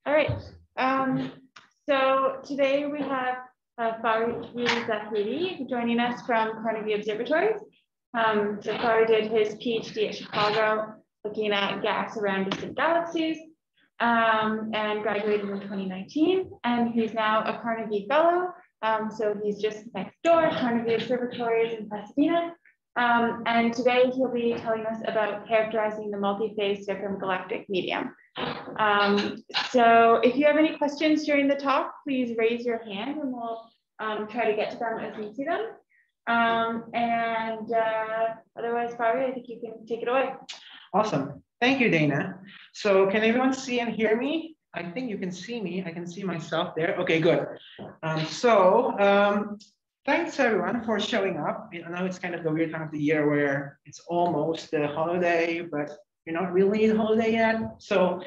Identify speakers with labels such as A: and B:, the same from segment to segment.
A: All right. So today we have Fakhri Zahedy joining us from Carnegie Observatories. So Fakhri did his PhD at Chicago looking at gas around distant galaxies and graduated in 2019. And he's now a Carnegie Fellow. So he's just next door at Carnegie Observatories in Pasadena. And today he'll be telling us about characterizing the multiphase circumgalactic medium. So if you have any questions during the talk, please raise your hand and we'll try to get to them as we see them. Otherwise, Fakhri, I think you can take it away.
B: Awesome. Thank you, Dana. So can everyone see and hear me? I think you can see me. I can see myself there. Okay, good. Thanks everyone for showing up. I know it's kind of the weird time of the year where it's almost the holiday, but you're not really in holiday yet. So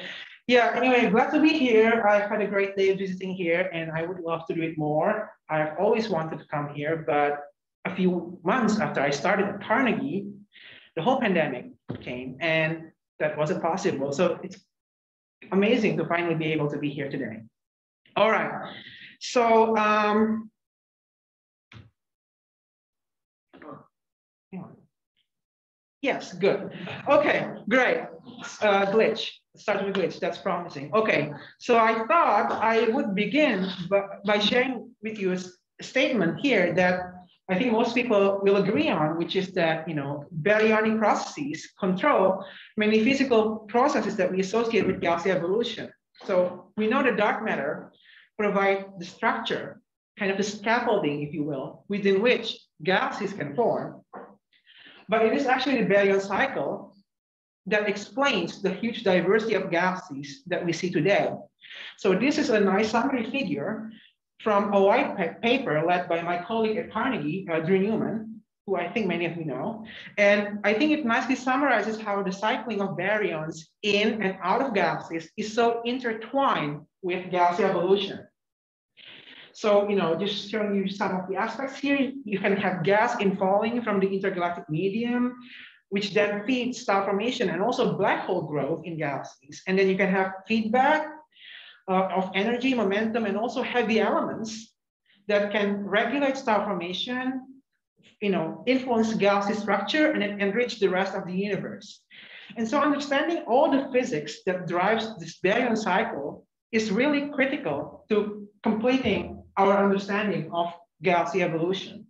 B: yeah, anyway, glad to be here. I've had a great day visiting here and I would love to do it more. I've always wanted to come here, but a few months after I started at Carnegie, the whole pandemic came and that wasn't possible. So it's amazing to finally be able to be here today. All right, so yes, good. Okay, great. Glitch. Start with glitch. That's promising. Okay, so I thought I would begin by sharing with you a statement here that I think most people will agree on, which is that baryonic processes control many physical processes that we associate with galaxy evolution. So we know that dark matter provides the structure, kind of the scaffolding, if you will, within which galaxies can form. But it is actually the baryon cycle that explains the huge diversity of galaxies that we see today. So this is a nice summary figure from a white paper led by my colleague at Carnegie, Drew Newman, who I think many of you know. And I think it nicely summarizes how the cycling of baryons in and out of galaxies is so intertwined with galaxy evolution. So, just showing you some of the aspects here, you can have gas infalling from the intergalactic medium, which then feeds star formation and also black hole growth in galaxies. And then you can have feedback of energy, momentum, and also heavy elements that can regulate star formation, influence galaxy structure, and then enrich the rest of the universe. And so understanding all the physics that drives this baryon cycle is really critical to completing our understanding of galaxy evolution.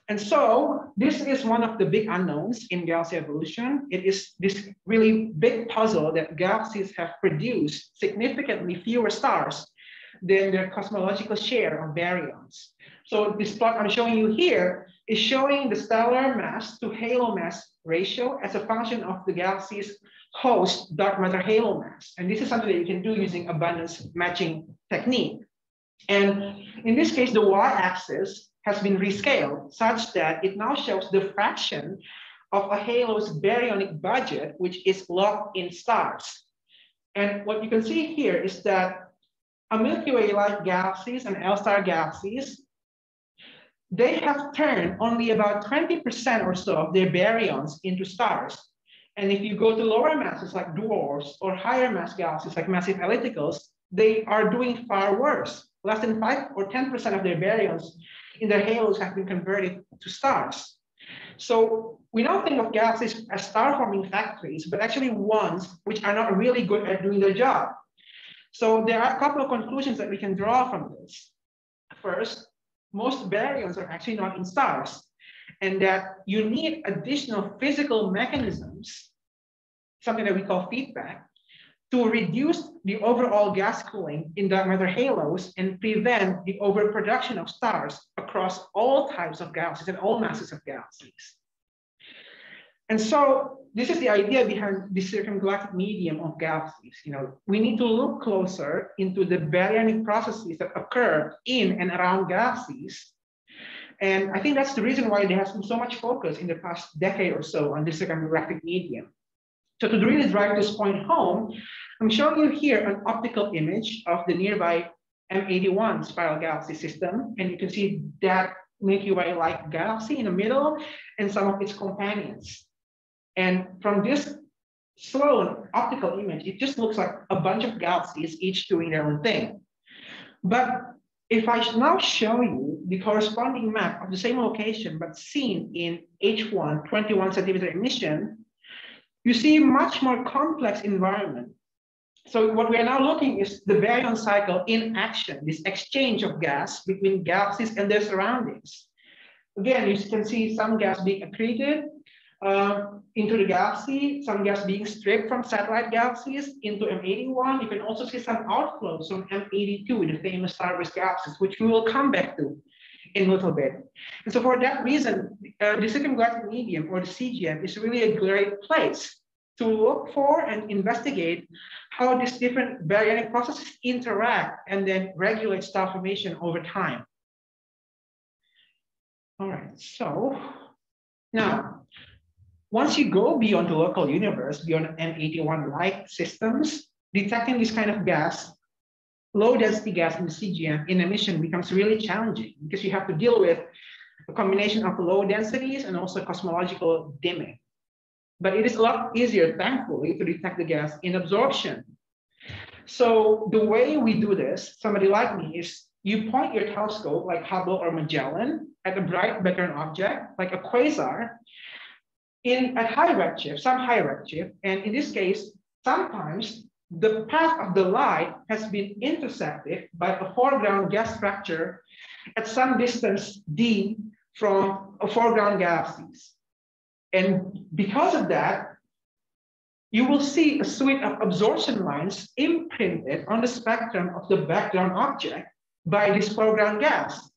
B: And so this is one of the big unknowns in galaxy evolution. It is this really big puzzle that galaxies have produced significantly fewer stars than their cosmological share of baryons. So this plot I'm showing you here is showing the stellar mass to halo mass ratio as a function of the galaxy's host dark matter halo mass. And this is something that you can do using abundance matching technique. And in this case, the y-axis has been rescaled such that it now shows the fraction of a halo's baryonic budget, which is locked in stars. And what you can see here is that a Milky Way-like galaxies and L-star galaxies, they have turned only about 20% or so of their baryons into stars. And if you go to lower masses like dwarfs or higher mass galaxies like massive ellipticals, they are doing far worse. Less than 5 or 10% of their baryons in their halos have been converted to stars. So we now think of galaxies as star-forming factories, but actually ones which are not really good at doing their job. So there are a couple of conclusions that we can draw from this. First, most baryons are actually not in stars, and that you need additional physical mechanisms, something that we call feedback, to reduce the overall gas cooling in dark matter halos and prevent the overproduction of stars across all types of galaxies and all masses of galaxies. And so this is the idea behind the circumgalactic medium of galaxies. We need to look closer into the baryonic processes that occur in and around galaxies. And I think that's the reason why there has been so much focus in the past decade or so on the circumgalactic medium. So to really drive this point home, I'm showing you here an optical image of the nearby M81 spiral galaxy system. And you can see that Milky Way-like galaxy in the middle and some of its companions. And from this slow optical image, it just looks like a bunch of galaxies, each doing their own thing. But if I now show you the corresponding map of the same location, but seen in H1 21 centimeter emission, you see a much more complex environment. So what we are now looking is the baryon cycle in action, this exchange of gas between galaxies and their surroundings. Again, you can see some gas being accreted into the galaxy, some gas being stripped from satellite galaxies into M81. You can also see some outflows from M82, the famous starburst galaxies, which we will come back to in a little bit. And so for that reason, the Circumgalactic Medium, or the CGM, is really a great place to look for and investigate how these different baryonic processes interact and then regulate star formation over time. All right, so now, once you go beyond the local universe, beyond M81-like systems, detecting this kind of gas, low density gas in the CGM in emission becomes really challenging because you have to deal with a combination of low densities and also cosmological dimming. But it is a lot easier, thankfully, to detect the gas in absorption. So the way we do this, somebody like me, is you point your telescope like Hubble or Magellan at a bright background object, like a quasar, at high redshift, some high redshift. And in this case, sometimes the path of the light has been intersected by a foreground gas structure at some distance d from a foreground galaxies. And because of that, you will see a suite of absorption lines imprinted on the spectrum of the background object by this foreground gas.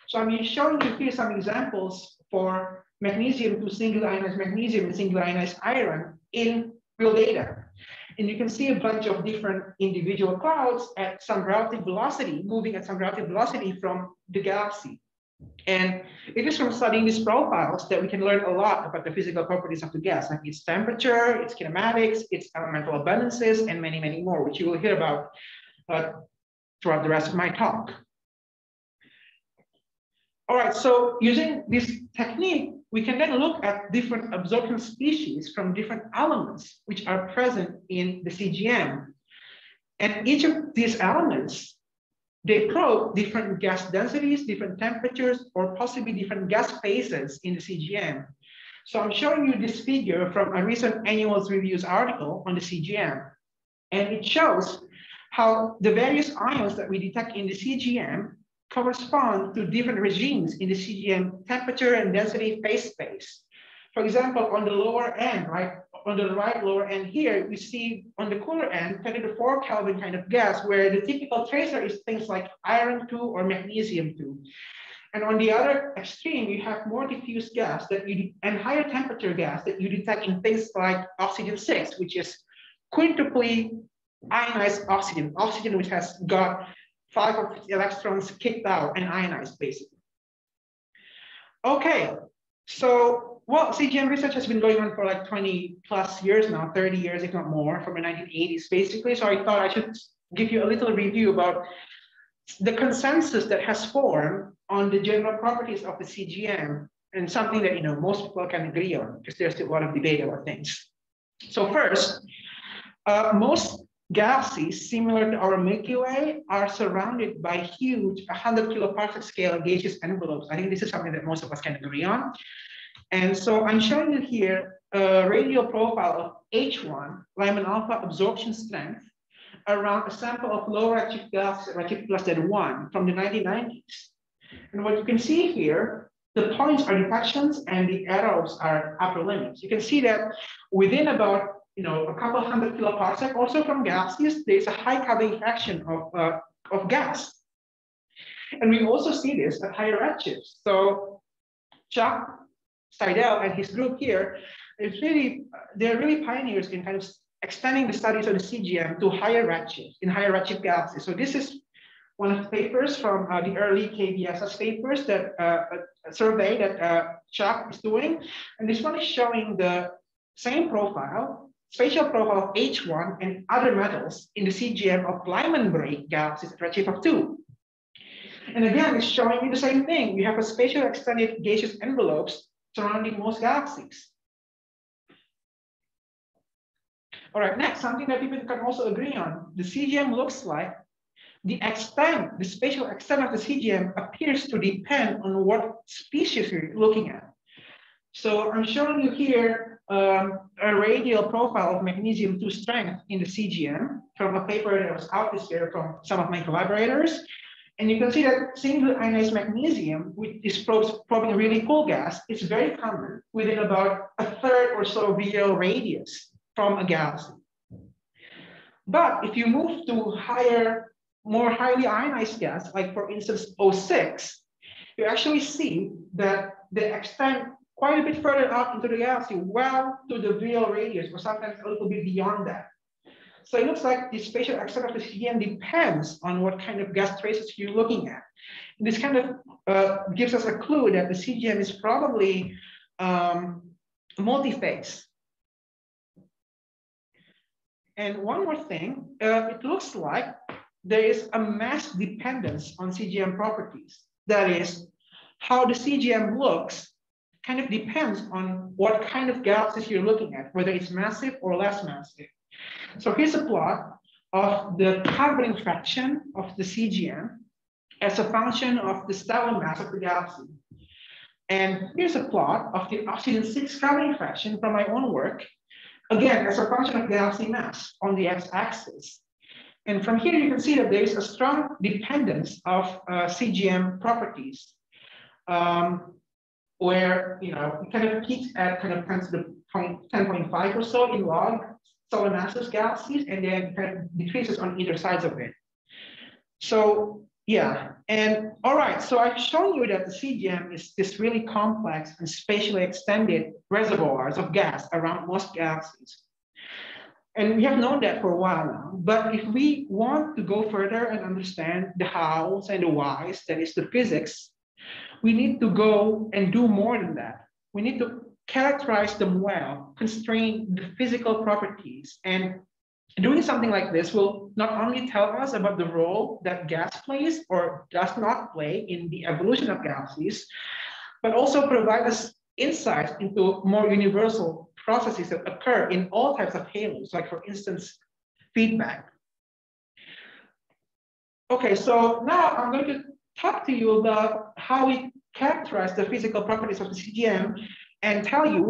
B: So I'm showing you here some examples for magnesium to single ionized magnesium and single ionized iron in real data. And you can see a bunch of different individual clouds at some relative velocity, moving at some relative velocity from the galaxy. And it is from studying these profiles that we can learn a lot about the physical properties of the gas, like its temperature, its kinematics, its elemental abundances, and many, many more, which you will hear about throughout the rest of my talk. All right, so using this technique, we can then look at different absorption species from different elements which are present in the CGM. And each of these elements, they probe different gas densities, different temperatures, or possibly different gas phases in the CGM. So I'm showing you this figure from a recent Annual Reviews article on the CGM. And it shows how the various ions that we detect in the CGM correspond to different regimes in the CGM temperature and density phase space. For example, on the lower end, right, on the right lower end here, we see on the cooler end, 10 to the 4 Kelvin kind of gas, where the typical tracer is things like iron 2 or magnesium 2. And on the other extreme, you have more diffuse gas and higher temperature gas that you detect in things like oxygen 6, which is quintuply ionized oxygen, oxygen which has got 5 of its electrons kicked out and ionized, basically. Okay, so well, CGM research has been going on for like 20 plus years now, 30 years, if not more, from the 1980s, basically. So I thought I should give you a little review about the consensus that has formed on the general properties of the CGM, and something that most people can agree on, because there's still a lot of debate about things. So first, most galaxies similar to our Milky Way are surrounded by huge 100 kiloparsec scale gaseous envelopes. I think this is something that most of us can agree on. And so I'm showing you here a radial profile of H1, Lyman alpha absorption strength, around a sample of low redshift galaxies, redshift less than 1 from the 1990s. And what you can see here, the points are detections and the arrows are upper limits. You can see that within about a couple hundred kiloparsec, also from galaxies, there's a high covering fraction of gas. And we also see this at higher redshifts. So Chuck Seidel and his group here, they're really pioneers in kind of extending the studies of the CGM to higher redshift, in higher redshift galaxies. So this is one of the papers from the early KBSS papers, that a survey that Chuck is doing. And this one is showing the same profile, spatial profile of H1 and other metals in the CGM of Lyman break galaxies at redshift of 2. And again, it's showing you the same thing. You have a spatial extended gaseous envelopes surrounding most galaxies. All right, next, something that people can also agree on. The CGM looks like the extent, the spatial extent of the CGM appears to depend on what species you're looking at. So I'm showing you here a radial profile of magnesium 2 strength in the CGM from a paper that was out this year from some of my collaborators. And you can see that single ionized magnesium, which is probing a really cool gas, is very common within about a third or so radial radius from a galaxy. But if you move to higher, more highly ionized gas, like for instance O6, you actually see that they extend quite a bit further out into the galaxy, well to the real radius, or sometimes a little bit beyond that. So it looks like the spatial extent of the CGM depends on what kind of gas traces you're looking at. And this kind of gives us a clue that the CGM is probably multiphase. And one more thing, it looks like there is a mass dependence on CGM properties. That is, how the CGM looks kind of depends on what kind of galaxies you're looking at, whether it's massive or less massive. So here's a plot of the covering fraction of the CGM as a function of the stellar mass of the galaxy. And here's a plot of the oxygen-6 covering fraction from my own work, again, as a function of galaxy mass on the x-axis. And from here, you can see that there is a strong dependence of CGM properties, where it kind of peaks at kind of 10.5 or so in log solar masses galaxies, and then kind of decreases on either sides of it. So yeah, and all right, so I've shown you that the CGM is this really complex and spatially extended reservoirs of gas around most galaxies. And we have known that for a while now, but if we want to go further and understand the hows and the whys, that is the physics, we need to go and do more than that. We need to characterize them well, constrain the physical properties. And doing something like this will not only tell us about the role that gas plays or does not play in the evolution of galaxies, but also provide us insights into more universal processes that occur in all types of halos, like for instance, feedback. Okay, so now I'm going to talk to you about how we characterize the physical properties of the CGM and tell you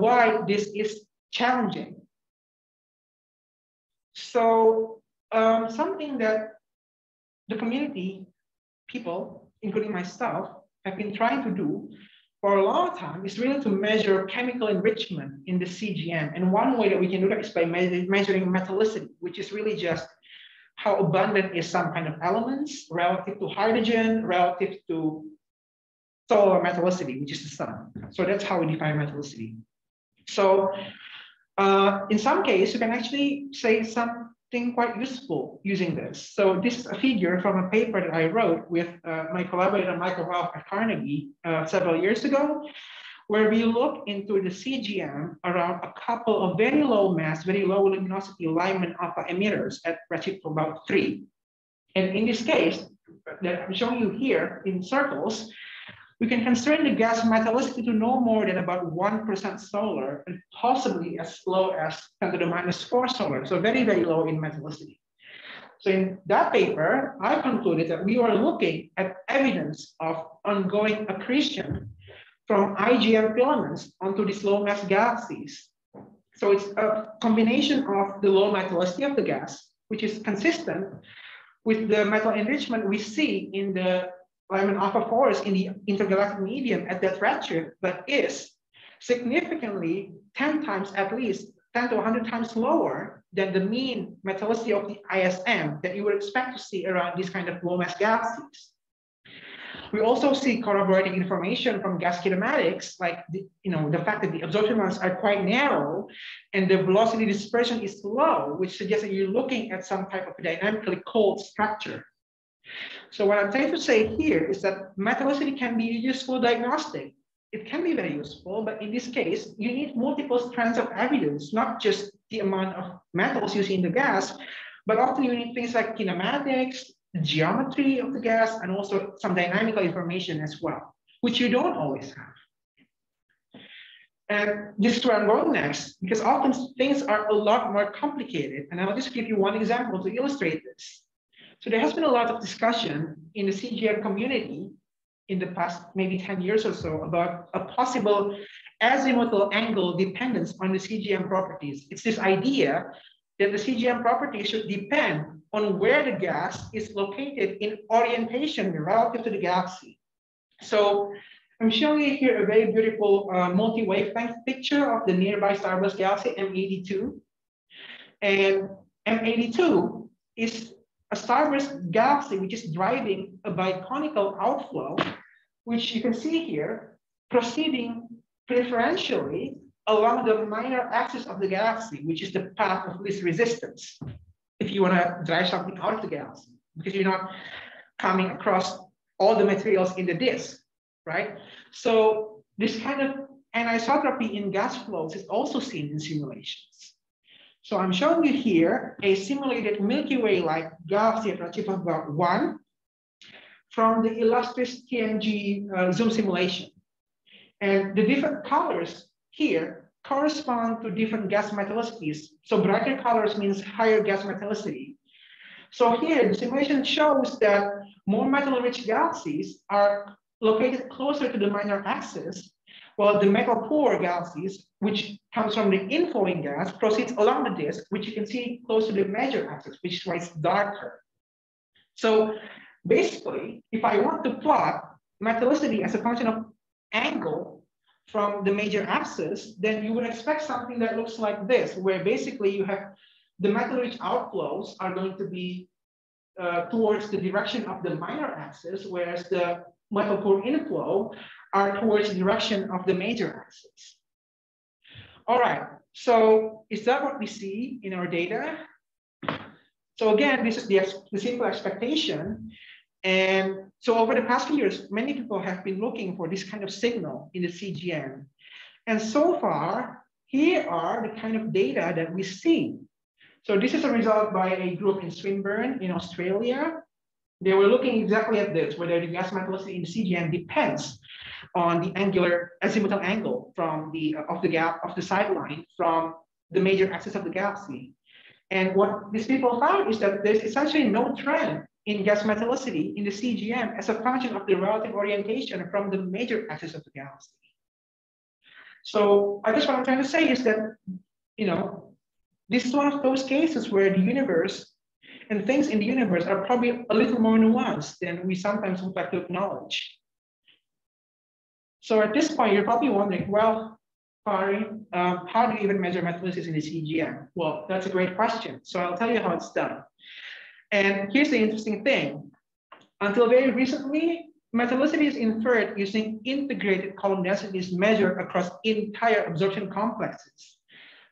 B: why this is challenging. So something that the community, people, including myself, have been trying to do for a long time is really to measure chemical enrichment in the CGM. And one way that we can do that is by measuring metallicity, which is really just how abundant is some kind of elements relative to hydrogen, relative to solar metallicity, which is the sun. So that's how we define metallicity. So in some cases, you can actually say something quite useful using this. So this is a figure from a paper that I wrote with my collaborator, Michael Ralph at Carnegie several years ago, where we look into the CGM around a couple of very low mass, very low luminosity Lyman alpha emitters at redshift of about 3. And in this case, that I'm showing you here in circles, we can constrain the gas metallicity to no more than about 1% solar and possibly as low as 10 to the minus 4 solar. So very, very low in metallicity. So in that paper, I concluded that we were looking at evidence of ongoing accretion from IGM filaments onto these low mass galaxies. So it's a combination of the low metallicity of the gas, which is consistent with the metal enrichment we see in the Lyman alpha 4s in the intergalactic medium at that redshift, but is significantly 10 times, at least 10 to 100 times lower than the mean metallicity of the ISM that you would expect to see around these kind of low mass galaxies. We also see corroborating information from gas kinematics, like the fact that the absorption lines are quite narrow and the velocity dispersion is low, which suggests that you're looking at some type of dynamically cold structure. So what I'm trying to say here is that metallicity can be a useful diagnostic. It can be very useful, but in this case, you need multiple strands of evidence, not just the amount of metals you see in the gas, but often you need things like kinematics, the geometry of the gas, and also some dynamical information as well, which you don't always have. And this is where I'm going next, because often things are a lot more complicated. And I'll just give you one example to illustrate this. So there has been a lot of discussion in the CGM community in the past maybe 10 years or so about a possible azimuthal angle dependence on the CGM properties. It's this idea that the CGM properties should depend on where the gas is located in orientation relative to the galaxy. So I'm showing you here a very beautiful multi-wavelength picture of the nearby starburst galaxy M82. And M82 is a starburst galaxy which is driving a biconical outflow, which you can see here, proceeding preferentially along the minor axis of the galaxy, which is the path of least resistance, if you want to drive something out of the galaxy, because you're not coming across all the materials in the disk, right? So this kind of anisotropy in gas flows is also seen in simulations. So I'm showing you here a simulated Milky Way-like galaxy at redshift of about 1 from the illustrious TNG zoom simulation. And the different colors here correspond to different gas metallicities. So brighter colors means higher gas metallicity. So here, the simulation shows that more metal-rich galaxies are located closer to the minor axis, while the metal-poor galaxies, which comes from the inflowing gas, proceeds along the disk, which you can see close to the major axis, which is why it's darker. So basically, if I want to plot metallicity as a function of angle from the major axis, then you would expect something that looks like this, where basically you have the metal-rich outflows are going to be towards the direction of the minor axis, whereas the metal-poor inflow are towards the direction of the major axis. All right, so is that what we see in our data? So again, this is the simple expectation. And so over the past few years, many people have been looking for this kind of signal in the CGM. And so far, here are the kind of data that we see. So this is a result by a group in Swinburne in Australia. They were looking exactly at this, whether the gas metallicity in the CGM depends on the angular azimuthal angle from the sideline from the major axis of the galaxy. And what these people found is that there's essentially no trend in gas metallicity in the CGM as a function of the relative orientation from the major axis of the galaxy. So I guess what I'm trying to say is that, this is one of those cases where the universe and things in the universe are probably a little more nuanced than we sometimes would like to acknowledge. So at this point, you're probably wondering, well, Fakhri, how do you even measure metallicity in the CGM? Well, that's a great question. So I'll tell you how it's done. And here's the interesting thing. Until very recently, metallicity is inferred using integrated column densities measured across entire absorption complexes.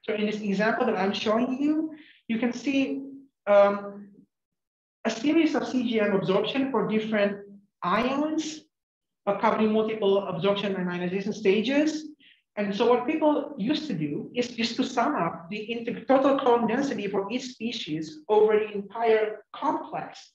B: So in this example that I'm showing you, you can see a series of CGM absorption for different ions covering multiple absorption and ionization stages. And so what people used to do is just to sum up the total column density for each species over the entire complex,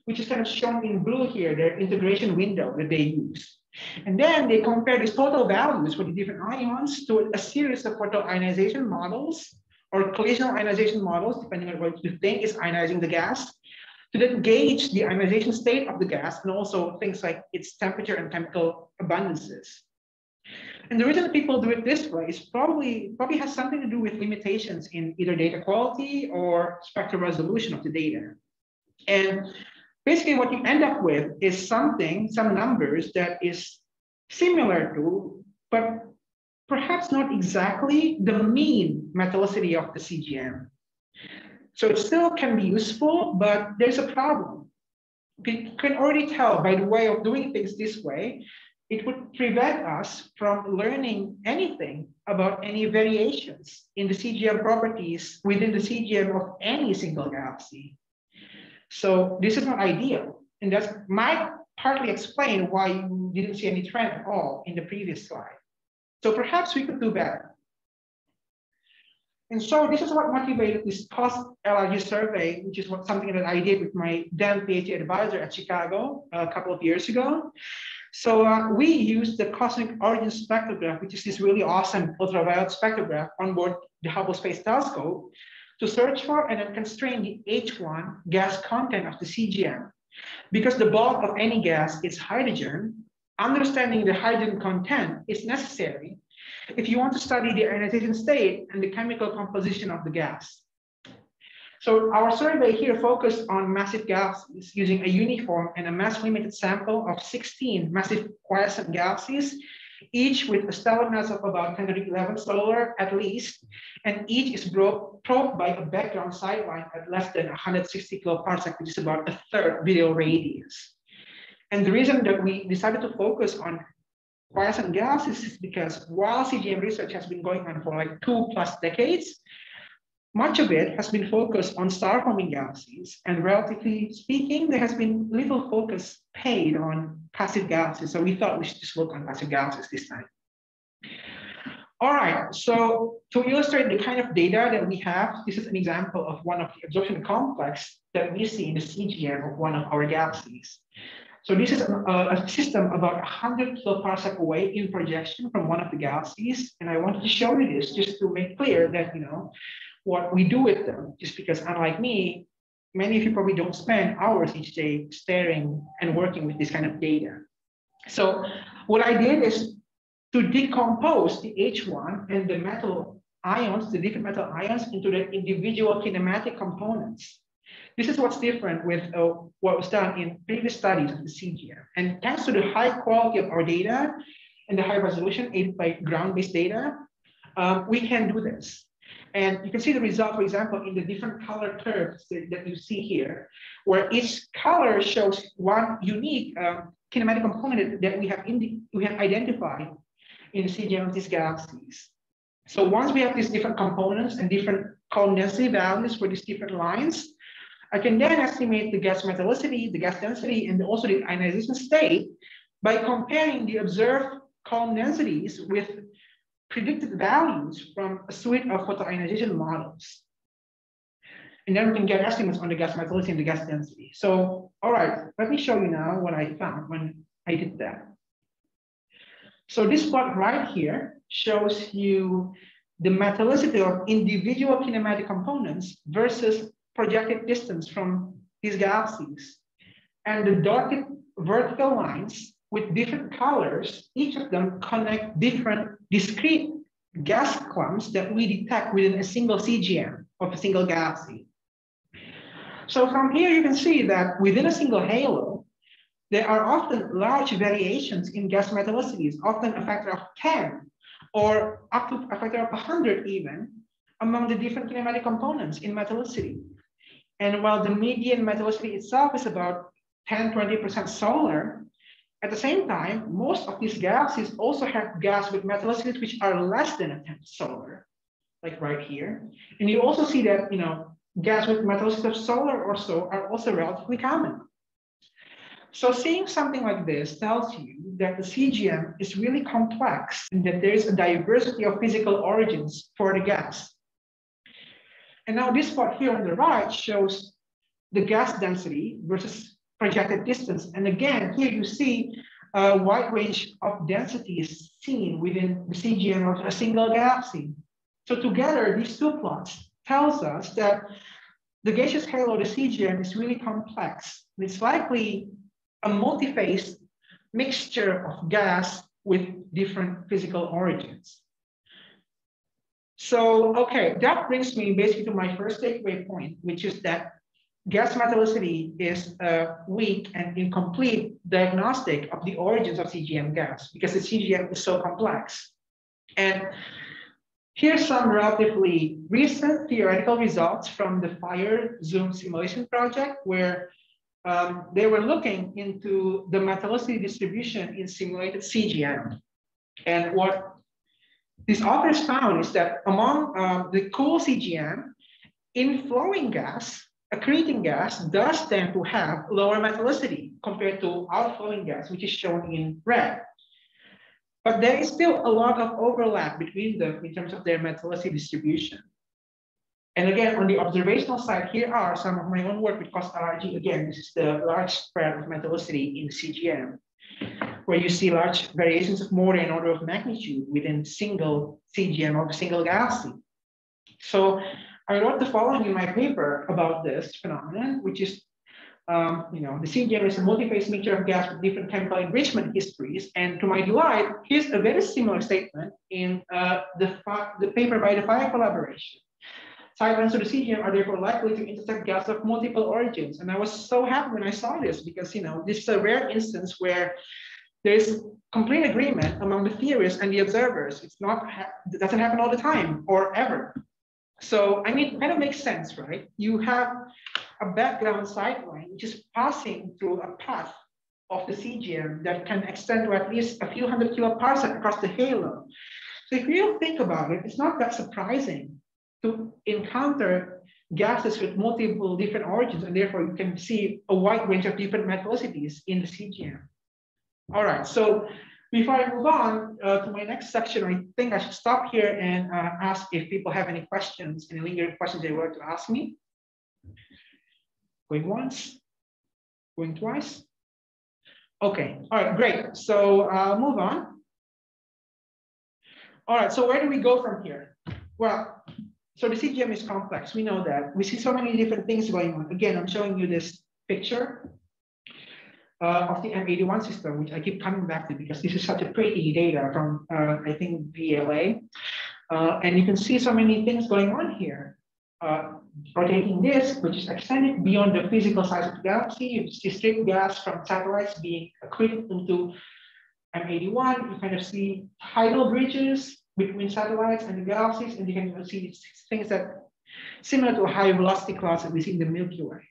B: which is kind of shown in blue here, their integration window that they use. And then they compare these total values for the different ions to a series of photoionization models or collisional ionization models, depending on what you think is ionizing the gas, to then gauge the ionization state of the gas and also things like its temperature and chemical abundances. And the reason that people do it this way is probably has something to do with limitations in either data quality or spectral resolution of the data. And basically what you end up with is some numbers that is similar to, but perhaps not exactly the mean metallicity of the CGM. So it still can be useful, but there's a problem. You can already tell by the way of doing things this way, it would prevent us from learning anything about any variations in the CGM properties within the CGM of any single galaxy. So this is not ideal. And that might partly explain why you didn't see any trend at all in the previous slide. So perhaps we could do better. And so this is what motivated this post-LRG survey, which is something that I did with my then PhD advisor at Chicago a couple of years ago. So we use the cosmic origin spectrograph, which is this really awesome ultraviolet spectrograph on board the Hubble Space Telescope, to search for and then constrain the H1 gas content of the CGM. Because the bulk of any gas is hydrogen, understanding the hydrogen content is necessary if you want to study the ionization state and the chemical composition of the gas. So our survey here focused on massive galaxies using a uniform and a mass-limited sample of 16 massive quiescent galaxies, each with a stellar mass of about 10 to the 11 solar at least, and each is probed by a background sideline at less than 160 kiloparsec, which is about a third video radius. And the reason that we decided to focus on quiescent galaxies is because while CGM research has been going on for like 2+ decades, much of it has been focused on star-forming galaxies, and relatively speaking, there has been little focus paid on passive galaxies. So we thought we should just look on passive galaxies this time. All right, so to illustrate the kind of data that we have, this is an example of one of the absorption complex that we see in the CGM of one of our galaxies. So this is a system about 100 kiloparsec away in projection from one of the galaxies. And I wanted to show you this just to make clear that, what we do with them, just because unlike me, many of you probably don't spend hours each day staring and working with this kind of data. So what I did is to decompose the H1 and the metal ions, the different metal ions, into the individual kinematic components. This is what's different with what was done in previous studies of the CGM. And thanks to the high quality of our data and the high resolution aided by ground-based data, we can do this. And you can see the result, for example, in the different color curves that you see here, where each color shows one unique kinematic component that we have identified in the CGM of these galaxies. So once we have these different components and different column density values for these different lines, I can then estimate the gas metallicity, the gas density, and also the ionization state by comparing the observed column densities with predicted values from a suite of photoionization models. And then we can get estimates on the gas metallicity and the gas density. So, all right, let me show you now what I found when I did that. So this plot right here shows you the metallicity of individual kinematic components versus projected distance from these galaxies. And the dotted vertical lines with different colors, each of them connect different discrete gas clumps that we detect within a single CGM of a single galaxy. So from here, you can see that within a single halo, there are often large variations in gas metallicities, often a factor of 10 or up to a factor of 100 even, among the different kinematic components in metallicity. And while the median metallicity itself is about 10–20% solar, at the same time, most of these galaxies also have gas with metallicities which are less than a tenth solar, like right here. And you also see that, gas with metallicity of solar or so are also relatively common. So seeing something like this tells you that the CGM is really complex and that there is a diversity of physical origins for the gas. And now this plot here on the right shows the gas density versus projected distance. And again, here you see a wide range of densities seen within the CGM of a single galaxy. So together, these two plots tells us that the gaseous halo of the CGM is really complex. It's likely a multiphase mixture of gas with different physical origins. So, okay, that brings me basically to my first takeaway point, which is that gas metallicity is a weak and incomplete diagnostic of the origins of CGM gas because the CGM is so complex. And here's some relatively recent theoretical results from the FIRE Zoom simulation project, where they were looking into the metallicity distribution in simulated CGM. And what these authors found is that among the cool CGM, inflowing gas, accreting gas, does tend to have lower metallicity compared to outflowing gas, which is shown in red. But there is still a lot of overlap between them in terms of their metallicity distribution. And again, on the observational side, here are some of my own work with cost RRG. Again, this is the large spread of metallicity in the CGM. where you see large variations of more than an order of magnitude within single CGM or single galaxy. So I wrote the following in my paper about this phenomenon, which is, the CGM is a multiphase mixture of gas with different chemical enrichment histories. And to my delight, here's a very similar statement in the paper by the Fire collaboration. Sidelines to the CGM are therefore likely to intersect gas of multiple origins. And I was so happy when I saw this because, this is a rare instance where there is complete agreement among the theorists and the observers. It doesn't happen all the time or ever. So, it kind of makes sense, right? You have a background sideline which is passing through a path of the CGM that can extend to at least a few hundred kiloparsec across the halo. So if you think about it, it's not that surprising to encounter gases with multiple different origins, and therefore you can see a wide range of different metallicities in the CGM. All right, so before I move on to my next section, I think I should stop here and ask if people have any questions, any lingering questions they were to ask me. Going once, going twice. Okay, all right, great. So I'll move on. All right, so where do we go from here? Well, so the CGM is complex, we know that. We see so many different things going on. Again, I'm showing you this picture of the M81 system, which I keep coming back to because this is such a pretty data from, I think, VLA. And you can see so many things going on here. Rotating disk, which is extended beyond the physical size of the galaxy. You see stripped gas from satellites being accreted into M81. You kind of see tidal bridges between satellites and the galaxies, and you can see things that similar to a high velocity clouds that we see in the Milky Way.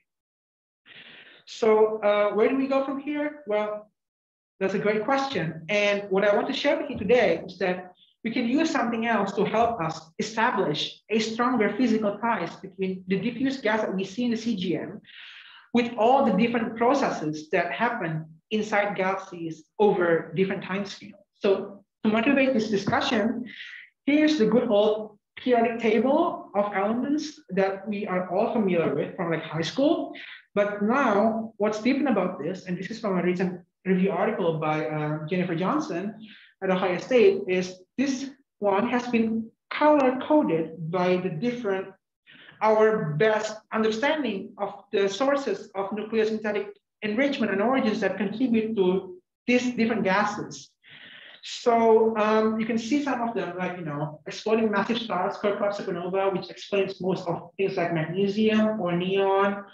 B: So where do we go from here? Well, that's a great question. And what I want to share with you today is that we can use something else to help us establish a stronger physical ties between the diffuse gas that we see in the CGM with all the different processes that happen inside galaxies over different timescales. So to motivate this discussion, here's the good old periodic table of elements that we are all familiar with from like high school. But now what's different about this, and this is from a recent review article by Jennifer Johnson at Ohio State, is this one has been color-coded by the different, our best understanding of the sources of nucleosynthetic enrichment and origins that contribute to these different gases. So you can see some of them, like, exploding massive stars, Kirkpatrick supernova, which explains most of things like magnesium or neon.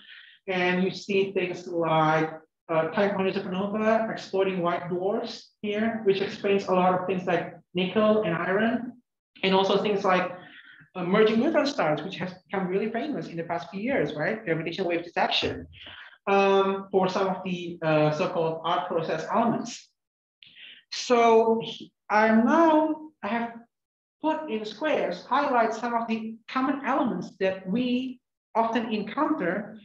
B: And you see things like type 1 supernova, exploding white dwarfs here, which explains a lot of things like nickel and iron, and also things like merging neutron stars, which has become really famous in the past few years, right? Gravitational wave detection for some of the so-called art process elements. So I have put in squares, highlight some of the common elements that we often encounter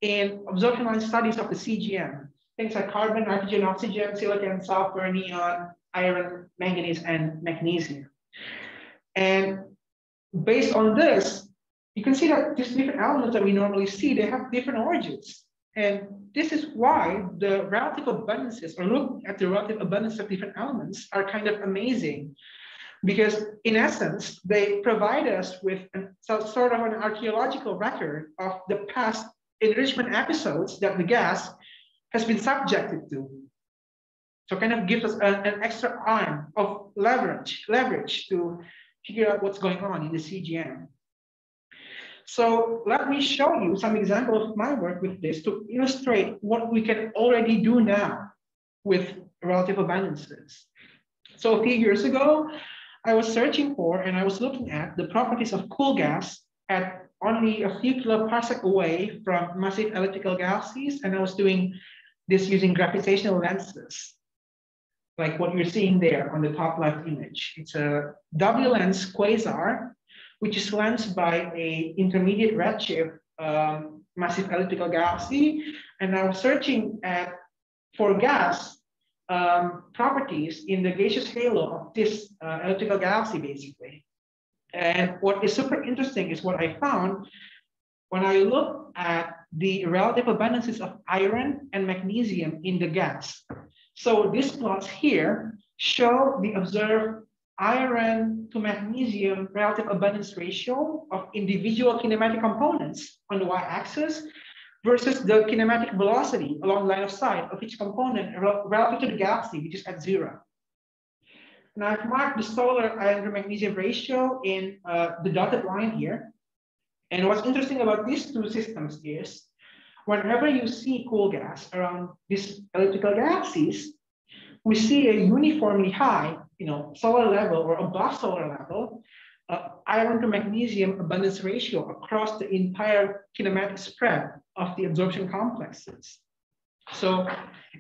B: in observational studies of the CGM. Things like carbon, nitrogen, oxygen, silicon, sulfur, neon, iron, manganese, and magnesium. And based on this, you can see that these different elements that we normally see, they have different origins. And this is why the relative abundances, or look at the relative abundance of different elements, are kind of amazing. Because in essence, they provide us with sort of an archaeological record of the past enrichment episodes that the gas has been subjected to. So kind of gives us an extra arm of leverage to figure out what's going on in the CGM. So let me show you some examples of my work with this to illustrate what we can already do now with relative abundances. So a few years ago, I was searching for and I was looking at the properties of cool gas at only a few kiloparsec away from massive elliptical galaxies, and I was doing this using gravitational lenses, like what you're seeing there on the top left image. It's a W-lens quasar, which is lensed by an intermediate redshift massive elliptical galaxy. And I was searching for gas properties in the gaseous halo of this elliptical galaxy, basically. And what is super interesting is what I found when I look at the relative abundances of iron and magnesium in the gas. So these plots here show the observed iron to magnesium relative abundance ratio of individual kinematic components on the y-axis versus the kinematic velocity along the line of sight of each component relative to the galaxy, which is at 0. Now I've marked the solar iron to magnesium ratio in the dotted line here. And what's interesting about these two systems is whenever you see cool gas around these elliptical galaxies, we see a uniformly high, solar level or above solar level, iron to magnesium abundance ratio across the entire kinematic spread of the absorption complexes. So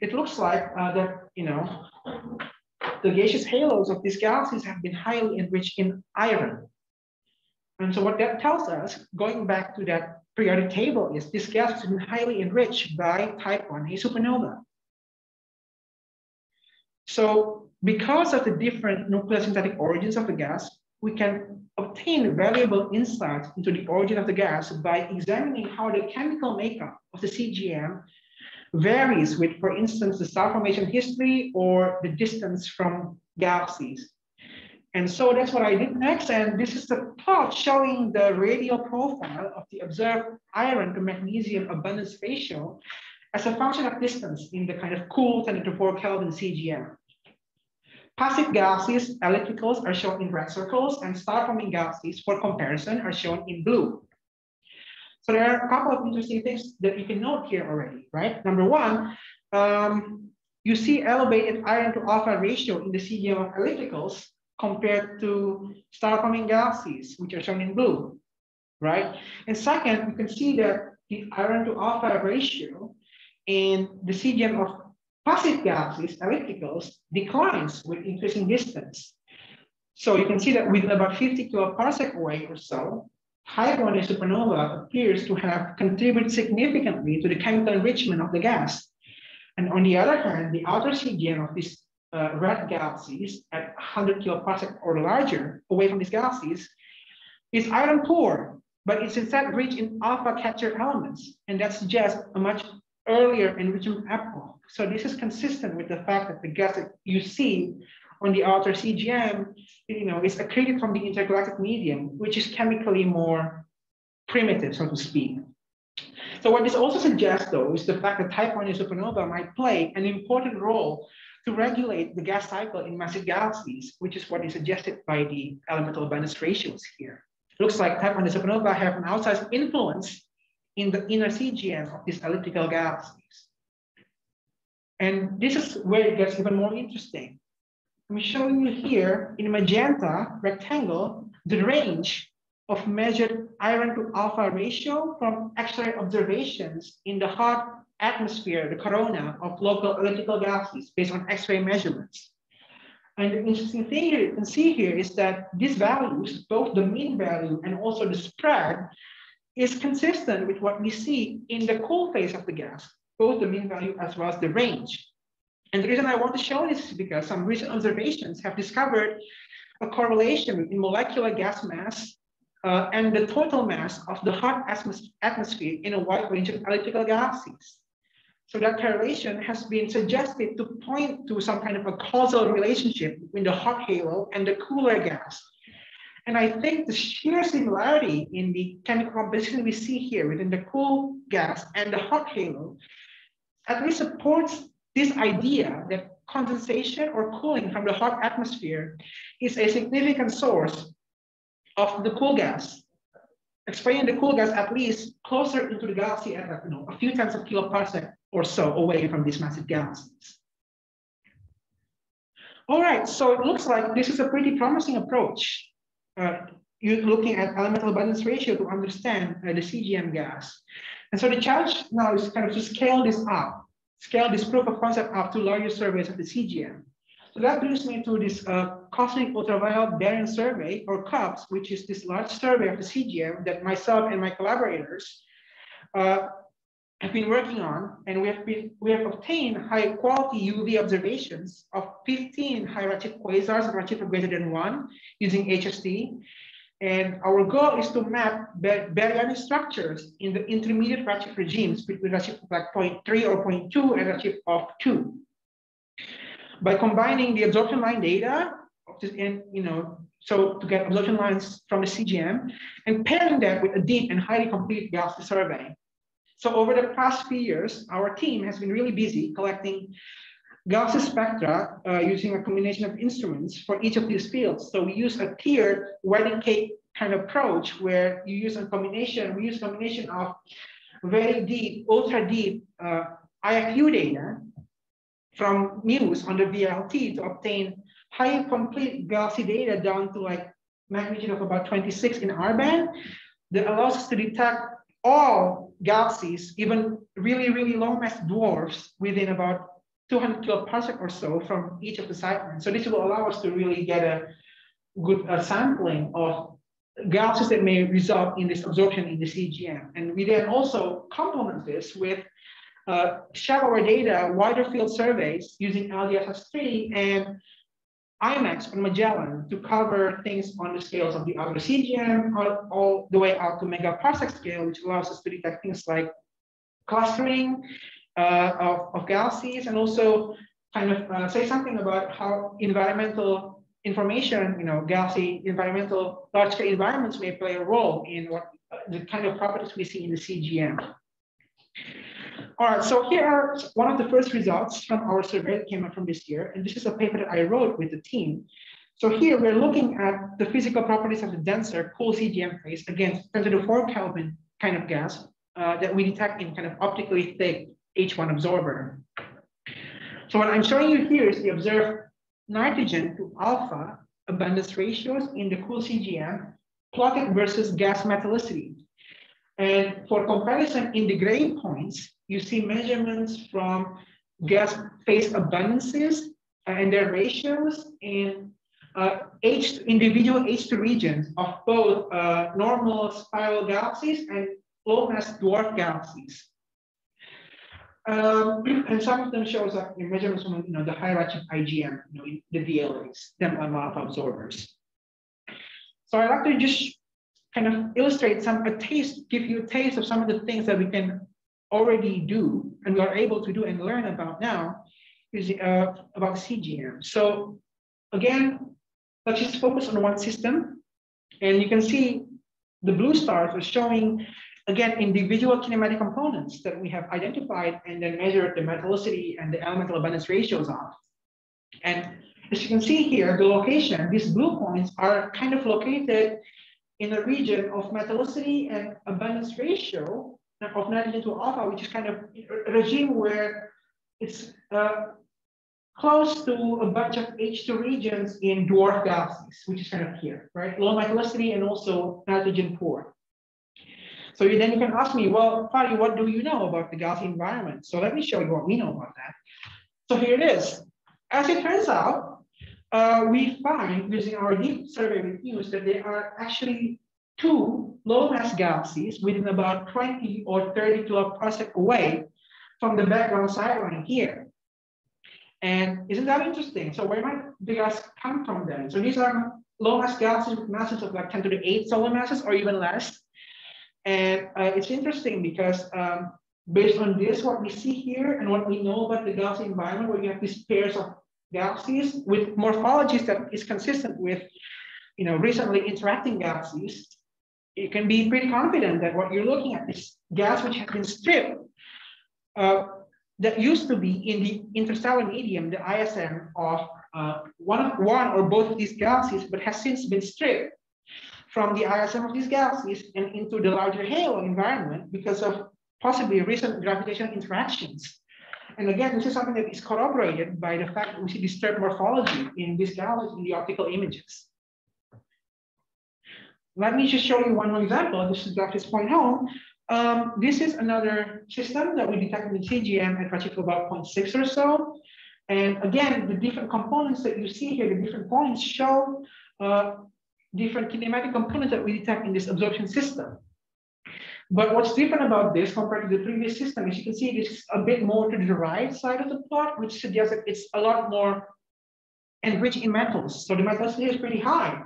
B: it looks like that, the gaseous halos of these galaxies have been highly enriched in iron. And so what that tells us, going back to that periodic table, is this gas has been highly enriched by type 1a supernova. So because of the different nucleosynthetic origins of the gas, we can obtain valuable insights into the origin of the gas by examining how the chemical makeup of the CGM varies with, for instance, the star formation history or the distance from galaxies. And so that's what I did next. And this is the plot showing the radial profile of the observed iron to magnesium abundance ratio as a function of distance in the kind of cool 10 to the 4 Kelvin CGM. Passive galaxies, ellipticals, are shown in red circles, and star-forming galaxies, for comparison, are shown in blue. So there are a couple of interesting things that you can note here already, right? Number one, you see elevated iron to alpha ratio in the CGM of ellipticals compared to star-forming galaxies, which are shown in blue, right? And second, you can see that the iron to alpha ratio in the CGM of passive galaxies, ellipticals, declines with increasing distance. So you can see that within about 50 kiloparsec away or so, type 1a supernova appears to have contributed significantly to the chemical enrichment of the gas. And on the other hand, the outer CGM of these red galaxies at 100 kiloparsec or larger away from these galaxies is iron poor, but it's instead rich in alpha catcher elements. And that suggests a much earlier enrichment epoch. So this is consistent with the fact that the gas that you see on the outer CGM, is accreted from the intergalactic medium, which is chemically more primitive, so to speak. So what this also suggests, though, is the fact that type 1a supernova might play an important role to regulate the gas cycle in massive galaxies, which is what is suggested by the elemental abundance ratios here. It looks like type 1a supernova have an outsized influence in the inner CGM of these elliptical galaxies. And this is where it gets even more interesting. I'm showing you here in magenta rectangle the range of measured iron to alpha ratio from X-ray observations in the hot atmosphere, the corona of local elliptical galaxies based on X-ray measurements. And the interesting thing you can see here is that these values, both the mean value and also the spread, is consistent with what we see in the cool phase of the gas, both the mean value as well as the range. And the reason I want to show this is because some recent observations have discovered a correlation in molecular gas mass and the total mass of the hot atmosphere in a wide range of elliptical galaxies. So that correlation has been suggested to point to some kind of a causal relationship between the hot halo and the cooler gas. And I think the sheer similarity in the chemical composition we see here within the cool gas and the hot halo at least supports this idea that condensation or cooling from the hot atmosphere is a significant source of the cool gas, explaining the cool gas at least closer into the galaxy at a few tens of kiloparsec or so away from these massive galaxies. All right, so it looks like this is a pretty promising approach. You're looking at elemental abundance ratio to understand the CGM gas. And so the challenge now is kind of to scale this up, scale this proof of concept up to larger surveys of the CGM. So that brings me to this Cosmic Ultraviolet Baryon Survey, or CUBS, which is this large survey of the CGM that myself and my collaborators have been working on, and we have obtained high quality UV observations of 15 high redshift quasars and redshift greater than 1 using HST. And our goal is to map baryonic structures in the intermediate redshift regimes between redshift of like 0.3 or 0.2 and redshift of 2. By combining the absorption line data, and so to get absorption lines from the CGM, and pairing that with a deep and highly complete galaxy survey. So over the past few years, our team has been really busy collecting galaxy spectra using a combination of instruments for each of these fields. So we use a tiered wedding cake kind of approach where you use a combination, we use a combination of very deep, ultra deep IFU data from MUSE on the VLT to obtain high complete galaxy data down to like magnitude of about 26 in R band that allows us to detect all galaxies, even really, really low mass dwarfs within about 200 kiloparsec or so from each of the sidelines. So this will allow us to really get a good sampling of galaxies that may result in this absorption in the CGM. And we then also complement this with shallower data, wider field surveys using LDSS3 and IMAX on Magellan to cover things on the scales of the outer CGM all the way out to megaparsec scale, which allows us to detect things like clustering of galaxies, and also kind of say something about how environmental information, galaxy environmental large-scale environments may play a role in what the kind of properties we see in the CGM. All right, so here are one of the first results from our survey that came out from this year, and this is a paper that I wrote with the team. So here we're looking at the physical properties of the denser cool CGM phase, again, 10⁴ Kelvin kind of gas that we detect in kind of optically thick H1 absorber. So what I'm showing you here is the observed nitrogen to alpha abundance ratios in the cool CGM plotted versus gas metallicity. And for comparison, in the gray points, you see measurements from gas phase abundances and their ratios in individual H2 regions of both normal spiral galaxies and low mass dwarf galaxies. And some of them shows up in measurements from the hierarchy of IGM, in the DLAs, them alpha absorbers. So I'd like to just kind of illustrate give you a taste of some of the things that we can already do and we are able to do and learn about now is about CGM. So again, let's just focus on one system, and you can see the blue stars are showing again individual kinematic components that we have identified and then measured the metallicity and the elemental abundance ratios of. And as you can see here, the location, these blue points are kind of located in a region of metallicity and abundance ratio of nitrogen to alpha, which is kind of a regime where it's close to a bunch of H2 regions in dwarf galaxies, which is kind of here, right? Low metallicity and also nitrogen poor. So then you can ask me, well, Fakhri, what do you know about the galaxy environment? So let me show you what we know about that. So here it is. As it turns out, we find using our deep survey reviews that there are actually 2 low mass galaxies within about 20 or 30 kiloparsec away from the background sideline here. And isn't that interesting? So where might the gas come from then? So these are low mass galaxies with masses of like 10 to the 8 solar masses or even less. And it's interesting because based on this, what we see here and what we know about the galaxy environment, where you have these pairs of galaxies with morphologies that is consistent with recently interacting galaxies, you can be pretty confident that what you're looking at is gas which has been stripped that used to be in the interstellar medium, the ISM of one or both of these galaxies, but has since been stripped from the ISM of these galaxies and into the larger halo environment because of possibly recent gravitational interactions. And again, this is something that is corroborated by the fact that we see disturbed morphology in these galaxies in the optical images. Let me just show you one more example. This is drive this point home. This is another system that we detected in CGM at redshift about 0.6 or so. And again, the different components that you see here, the different points show different kinematic components that we detect in this absorption system. But what's different about this compared to the previous system is you can see this is a bit more to the right side of the plot, which suggests that it's a lot more enriched in metals. So the metallicity is pretty high,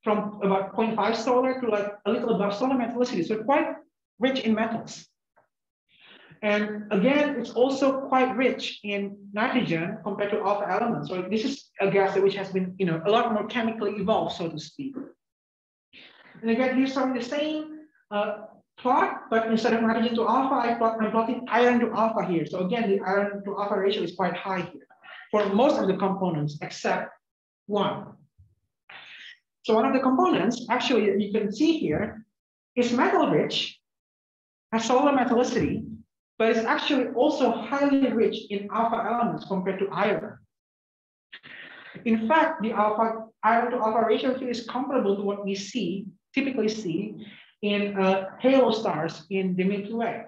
B: from about 0.5 solar to like a little above solar metallicity. So quite rich in metals. And again, it's also quite rich in nitrogen compared to alpha elements. So this is a gas which has been, a lot more chemically evolved, so to speak. And again, here's some of the same plot, but instead of nitrogen to alpha, I'm plotting iron to alpha here. So again, the iron to alpha ratio is quite high here for most of the components except one. So one of the components, actually, you can see here, is metal rich, has solar metallicity, but it's actually also highly rich in alpha elements compared to iron. In fact, the iron to alpha ratio here is comparable to what we typically see in halo stars in the Milky Way.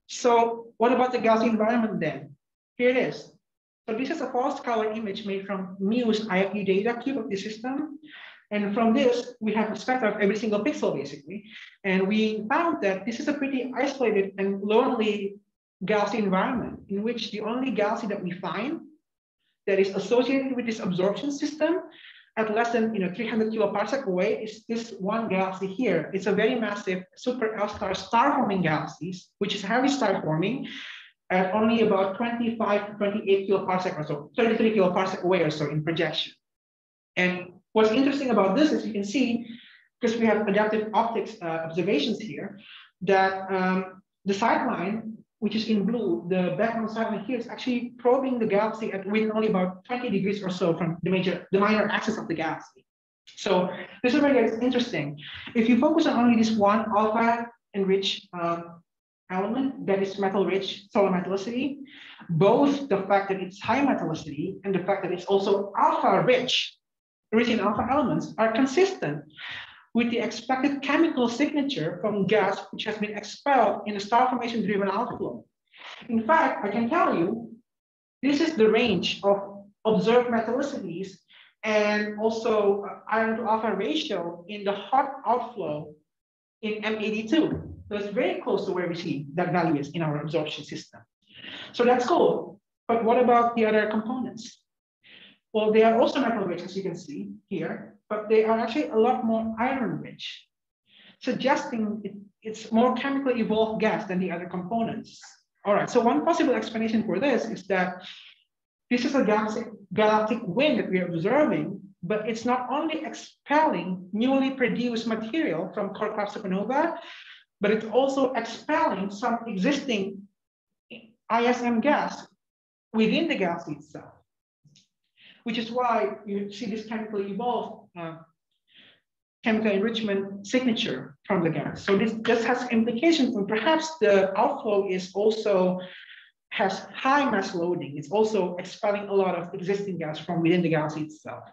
B: So what about the galaxy environment then? Here it is. So this is a false color image made from MUSE IFU data cube of the system. And from this, we have a spectra of every single pixel, basically. And we found that this is a pretty isolated and lonely galaxy environment in which the only galaxy that we find that is associated with this absorption system at less than 300 kiloparsec away is this one galaxy here. It's a very massive super star-forming galaxies, which is heavy star-forming at only about 25 to 28 kiloparsec or so, 33 kiloparsec away or so in projection. And what's interesting about this is you can see, because we have adaptive optics observations here, that the sideline, which is in blue, the background sideline here is actually probing the galaxy at within only about 20 degrees or so from the minor axis of the galaxy. So this is where it gets interesting. If you focus on only this one alpha enriched element that is metal rich, solar metallicity, both the fact that it's high metallicity and the fact that it's also alpha rich in alpha elements are consistent with the expected chemical signature from gas which has been expelled in a star formation driven outflow. In fact, I can tell you, this is the range of observed metallicities and also iron to alpha ratio in the hot outflow in M82. So it's very close to where we see that value is in our absorption system. So that's cool. But what about the other components? Well, they are also metal rich, as you can see here, but they are actually a lot more iron rich, suggesting it's more chemically evolved gas than the other components. All right, so one possible explanation for this is that this is a galactic wind that we are observing, but it's not only expelling newly produced material from core cloud supernova, but it's also expelling some existing ISM gas within the galaxy itself, which is why you see this chemically evolved chemical enrichment signature from the gas. So this just has implications, and perhaps the outflow is also has high mass loading. It's also expelling a lot of existing gas from within the galaxy itself.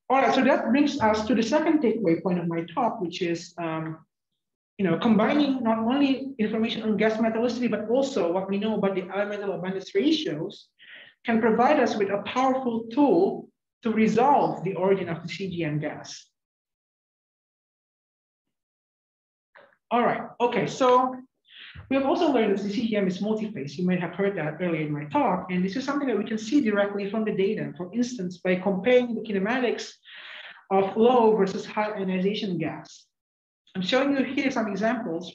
B: All right, so that brings us to the second takeaway point of my talk, which is combining not only information on gas metallicity, but also what we know about the elemental abundance ratios can provide us with a powerful tool to resolve the origin of the CGM gas. All right, okay, so we have also learned that the CGM is multiphase. You might have heard that earlier in my talk, and this is something that we can see directly from the data. For instance, by comparing the kinematics of low versus high ionization gas. I'm showing you here some examples,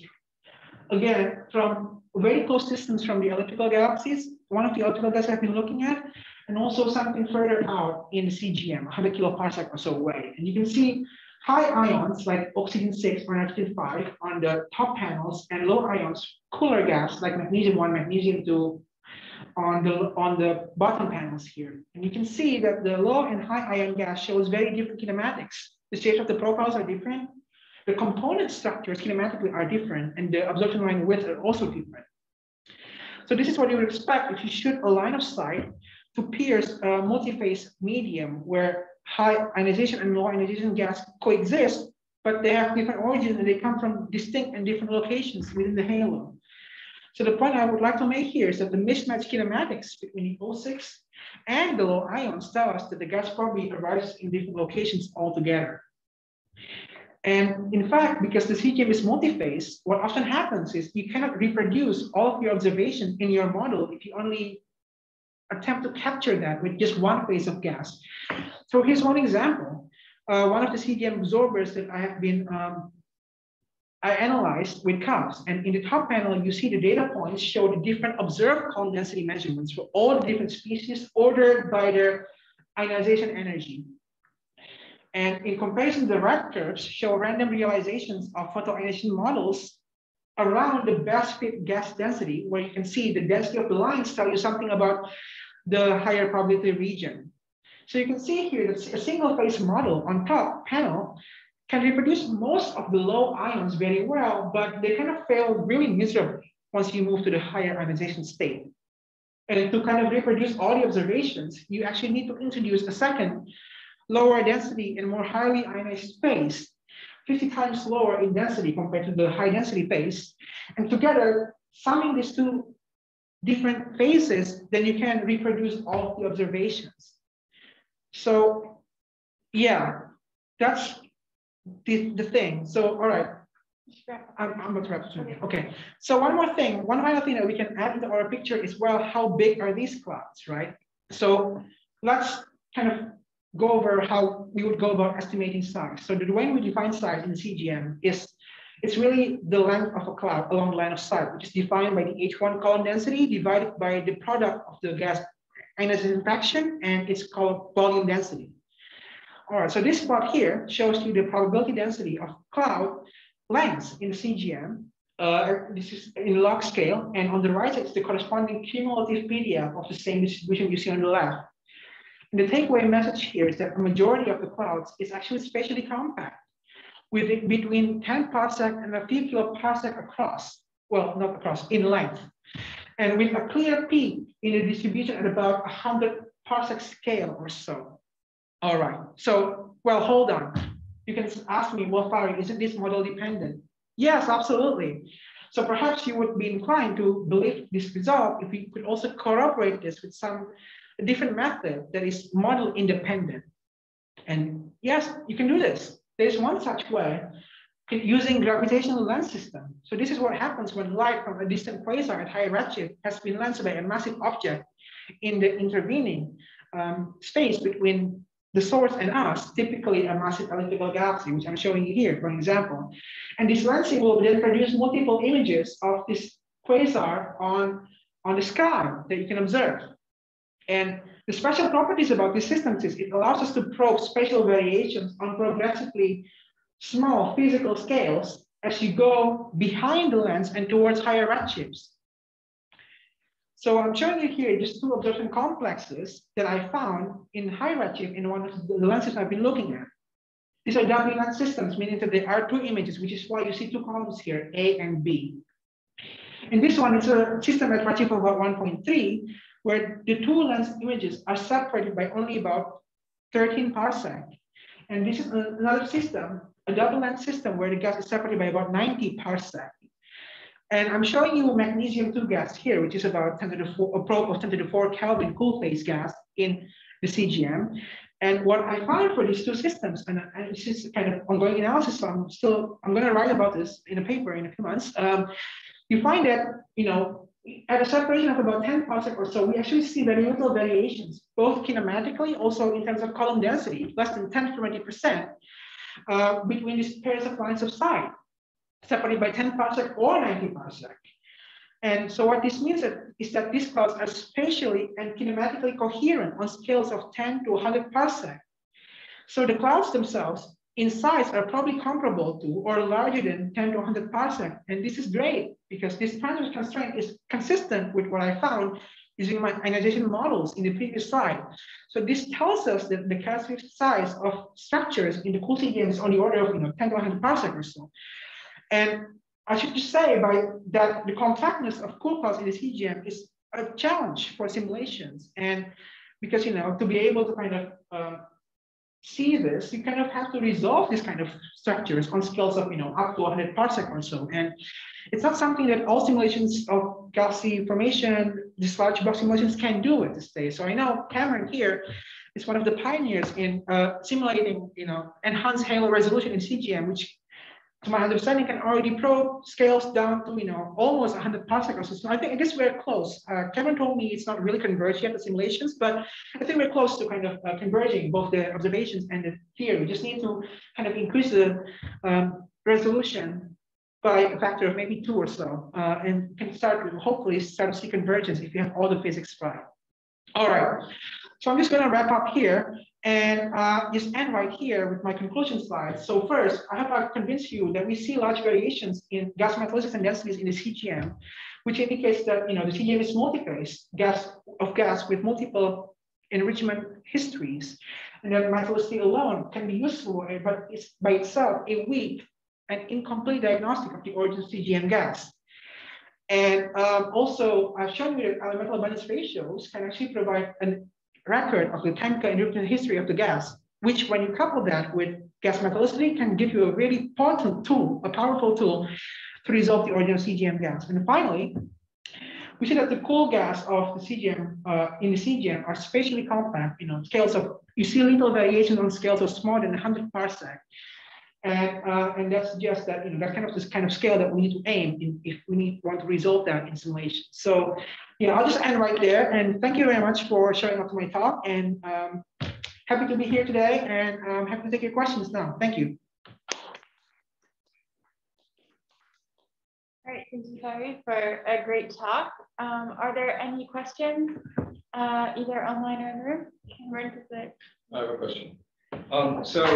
B: again, from very close distance from the elliptical galaxies, one of the elliptical galaxies I've been looking at, and also something further out in the CGM, 100 kiloparsec or so away. And you can see high ions like oxygen 6 or nitrogen 5 on the top panels, and low ions, cooler gas like magnesium 1, magnesium 2 on the bottom panels here. And you can see that the low and high ion gas shows very different kinematics. The shapes of the profiles are different. The component structures kinematically are different, and the absorption line width are also different. So this is what you would expect if you shoot a line of sight to pierce a multiphase medium where high ionization and low ionization gas coexist, but they have different origins and they come from distinct and different locations within the halo. So the point I would like to make here is that the mismatched kinematics between the O6 and the low ions tell us that the gas probably arrives in different locations altogether. And in fact, because the CGM is multiphase, what often happens is you cannot reproduce all of your observations in your model if you only attempt to capture that with just one phase of gas. So here's one example. One of the CGM absorbers that I have been I analyzed with cups. And in the top panel, you see the data points show the different observed column density measurements for all the different species ordered by their ionization energy. And in comparison, the red curves show random realizations of photoionization models around the best fit gas density, where you can see the density of the lines tell you something about the higher probability region. So you can see here that a single phase model on top panel can reproduce most of the low ions very well, but they kind of fail really miserably once you move to the higher ionization state. And to kind of reproduce all the observations, you actually need to introduce a second lower density and more highly ionized phase, 50 times lower in density compared to the high density phase. And together, summing these two different phases, then you can reproduce all of the observations. So yeah, that's the thing. So, all right, I'm about to wrap it. Okay, so one final thing that we can add into our picture is, well, how big are these clouds, right? So let's kind of go over how we would go about estimating size. So the way we define size in CGM is, it's really the length of a cloud along the line of sight, which is defined by the H1 column density divided by the product of the gas ionization fraction, and it's called volume density. All right, so this plot here shows you the probability density of cloud lengths in CGM. This is in log scale, and on the right, it's the corresponding cumulative PDF of the same distribution you see on the left. And the takeaway message here is that the majority of the clouds is actually spatially compact, with it between 10 parsec and a few kiloparsec across, well, not across, in length, and with a clear peak in the distribution at about 100 parsec scale or so. All right, so, well, hold on. You can ask me, well, Fakhri, isn't this model dependent? Yes, absolutely. So perhaps you would be inclined to believe this result if we could also corroborate this with some different method that is model independent. And yes, you can do this. There's one such way, using gravitational lens system. So this is what happens when light from a distant quasar at high redshift has been lensed by a massive object in the intervening space between the source and us, typically a massive elliptical galaxy, which I'm showing you here, for example. And this lensing will then produce multiple images of this quasar on the sky that you can observe. And the special properties about this system is it allows us to probe spatial variations on progressively small physical scales as you go behind the lens and towards higher redshifts. So I'm showing you here just two observation complexes that I found in high redshift in one of the lenses I've been looking at. These are W lens systems, meaning that there are two images, which is why you see two columns here, A and B. And this one is a system at redshift of about 1.3, where the two lens images are separated by only about 13 parsec. And this is another system, a double lens system, where the gas is separated by about 90 parsec. And I'm showing you magnesium-2 gas here, which is about 10 to the 4, a probe of 10 to the 4 Kelvin cool phase gas in the CGM. And what I found for these two systems, and this is kind of ongoing analysis, so I'm going to write about this in a paper in a few months. You find that, you know, at a separation of about 10 parsec or so, we actually see very little variations, both kinematically, also in terms of column density, less than 10 to 20% between these pairs of lines of sight, separated by 10 parsec or 90 parsec. And so what this means is that these clouds are spatially and kinematically coherent on scales of 10 to 100 parsec. So the clouds themselves in size are probably comparable to or larger than 10 to 100 parsec. And this is great because this transverse constraint is consistent with what I found using my ionization models in the previous slide. So this tells us that the characteristic size of structures in the cool CGM is on the order of 10 to 100 parsec or so. And I should just say that the compactness of cool clouds in the CGM is a challenge for simulations. And because, to be able to kind of see this, you kind of have to resolve these kind of structures on scales of, up to 100 parsec or so. And it's not something that all simulations of galaxy formation, these large box simulations can do at this stage. So I know Cameron here is one of the pioneers in simulating, enhanced halo resolution in CGM, which to my understanding can already probe scales down to, almost 100 parsec or so. So I guess we're close. Cameron told me it's not really converged yet, the simulations, but I think we're close to kind of converging both the observations and the theory. We just need to kind of increase the resolution by a factor of maybe 2 or so, and can hopefully start to see convergence if you have all the physics right. All right, so I'm just going to wrap up here and just end right here with my conclusion slide. So first, I hope I've convinced you that we see large variations in gas metallicity and densities in the CGM, which indicates that the CGM is multiphase gas with multiple enrichment histories, and that metallicity alone can be useful, but it's by itself a weak and incomplete diagnostic of the origin of CGM gas. And also, I've shown you that elemental abundance ratios can actually provide a record of the chemical enrichment history of the gas, which when you couple that with gas metallicity can give you a really potent tool, a powerful tool to resolve the origin of CGM gas. And finally, we see that the cool gas of the CGM in the CGM are spatially compact, scales of, you see little variation on scales of smaller than 100 parsec. And that suggests that this kind of scale that we need to aim if we want to resolve that in simulation. So I'll just end right there. And thank you very much for showing up to my talk. And happy to be here today. And I'm happy to take your questions now. Thank you.
A: All right, thank you, Fakhri, for a great talk. Are there any questions, either online or in the room?
C: I have a question. So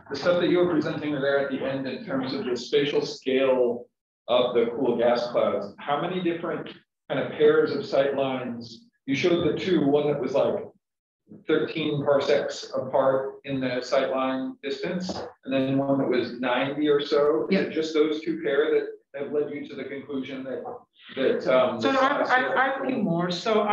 C: the stuff that you were presenting there at the end in terms of the spatial scale of the cool gas clouds, how many different kind of pairs of sight lines? You showed the two, one that was like 13 parsecs apart in the sight line distance, and then one that was 90 or so. Is it just those two pair that have led you to the conclusion that
B: so I have a few more. So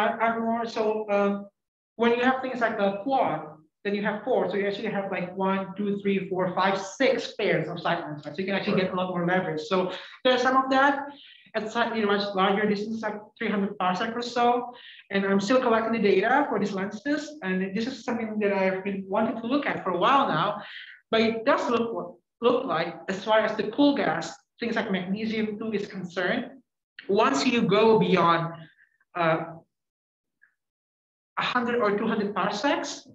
B: when you have things like a quad, then you have 4. So you actually have like 1, 2, 3, 4, 5, 6 pairs of sight lines. Right? So you can actually get a lot more leverage. So there's some of that at slightly much larger distance, like 300 parsec or so. And I'm still collecting the data for these lenses. And this is something that I've been wanting to look at for a while now. But it does look like, as far as the cool gas, things like magnesium 2 is concerned, once you go beyond 100 or 200 parsecs,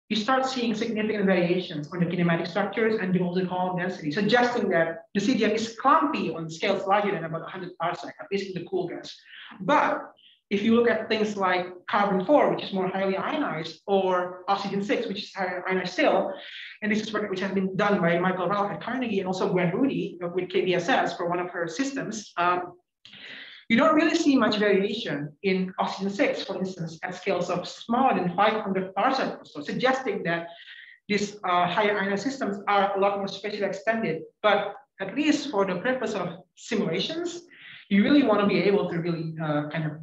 B: you start seeing significant variations on the kinematic structures and the also column density, suggesting that the CGM is clumpy on scales larger than about 100 parsec, at least in the cool gas. But if you look at things like carbon 4, which is more highly ionized, or oxygen 6, which is higher ionized still, and this is work which has been done by Michael Ralph at Carnegie and also Gwen Rudy with KBSS for one of her systems, you don't really see much variation in oxygen 6, for instance, at scales of smaller than 500 parsec or so, suggesting that these higher ionized systems are a lot more spatially extended. But at least for the purpose of simulations, you really want to be able to really kind of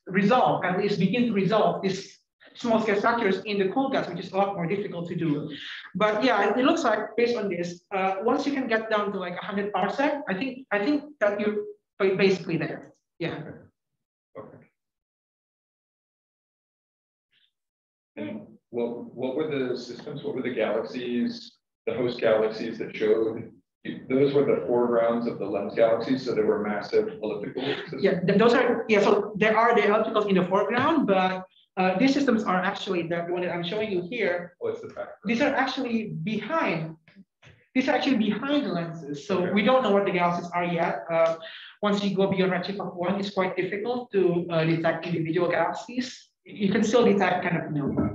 B: resolve, at least begin to resolve these small scale structures in the cool gas, which is a lot more difficult to do. But yeah, it looks like based on this, once you can get down to like 100 parsec, I think that you're basically there. Yeah.
C: Okay. And what were the systems? What were the galaxies, the host galaxies that showed? Those were the foregrounds of the lens galaxies, so they were massive elliptical systems.
B: Yeah, those are, so there are the ellipticals in the foreground, but these systems are actually the one that I'm showing you here.
C: What's the background?
B: These are actually behind. These are actually behind the lenses, so we don't know what the galaxies are yet. Once you go beyond redshift of 1, it's quite difficult to detect individual galaxies. You can still detect kind of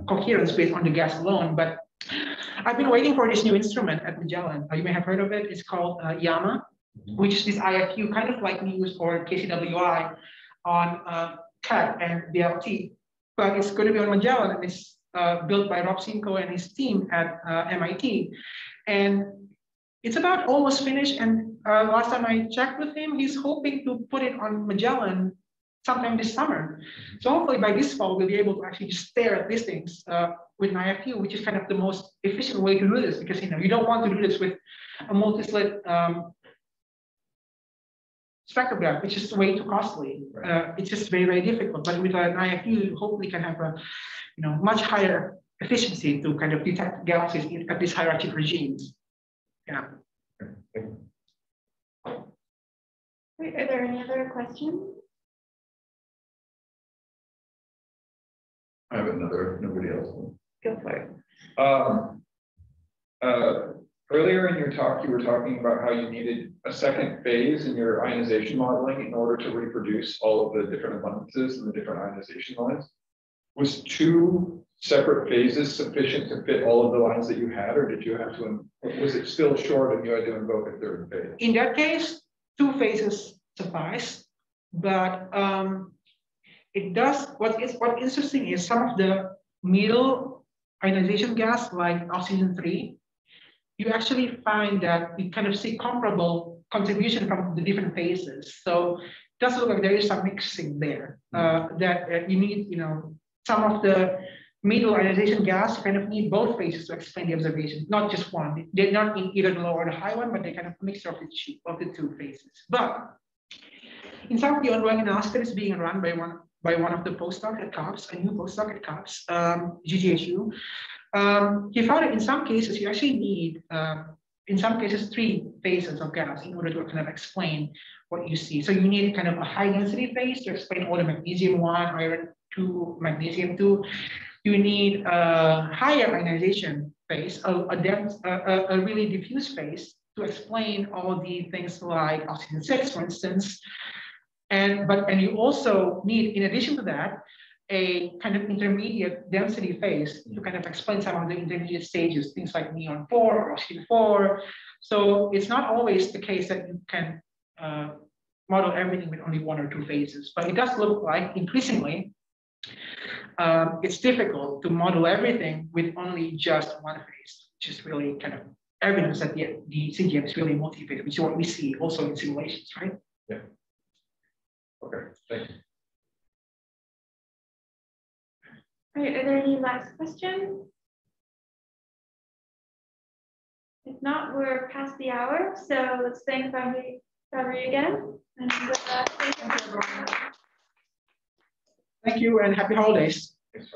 B: coherence based on the gas alone, but I've been waiting for this new instrument at Magellan. You may have heard of it. It's called YAMA, which is this IFU, kind of like we use for KCWI on CAT and BLT, but it's going to be on Magellan, and it's built by Rob Simco and his team at MIT. And it's about almost finished. And last time I checked with him, he's hoping to put it on Magellan sometime this summer. So hopefully by this fall, we'll be able to actually just stare at these things with an IFU, which is kind of the most efficient way to do this, because you don't want to do this with a multi-slit spectrograph, which is way too costly. It's just very, very difficult. But with an IFU, you hopefully can have a much higher efficiency to kind of detect galaxies at these hierarchic regimes. Yeah.
A: Wait, are there any other questions?
C: I have another, if nobody else.
A: Go for it.
C: Earlier in your talk, you were talking about how you needed a second phase in your ionization modeling in order to reproduce all of the different abundances and the different ionization lines. Was 2 separate phases sufficient to fit all of the lines that you had, or did you have to, was it still short and you had to invoke a third phase?
B: In that case, 2 phases suffice, but it does, what's interesting is some of the middle ionization gas like oxygen 3, you actually find that you kind of see comparable contribution from the different phases. So it does look like there is some mixing there that you need, some of the middle ionization gas, you kind of need both phases to explain the observation, not just one. They're not in either the low or the high one, but they kind of mix of the 2 phases. But in some of the ongoing analysis that is being run by one of the postdocs at COPS, a new postdoc at COPS, GGHU, he found that in some cases you actually need, in some cases, 3 phases of gas in order to kind of explain what you see. So you need kind of a high density phase to explain all the magnesium 1, iron 2, magnesium 2. You need a higher ionization phase, a really diffuse phase to explain all the things like oxygen 6, for instance. And you also need, in addition to that, a kind of intermediate density phase to kind of explain some of the intermediate stages, things like neon 4 or oxygen 4. So it's not always the case that you can model everything with only 1 or 2 phases, but it does look like increasingly it's difficult to model everything with only just 1 phase, which is really kind of evidence that the CGM is really multi-phase, which is what we see also in simulations, right?
C: Yeah. Okay, thank you.
A: All right, are there any last questions? If not, we're past the hour, so let's thank Fakhri again. And thank you, everyone.
B: Thank you and happy holidays.
C: Thanks,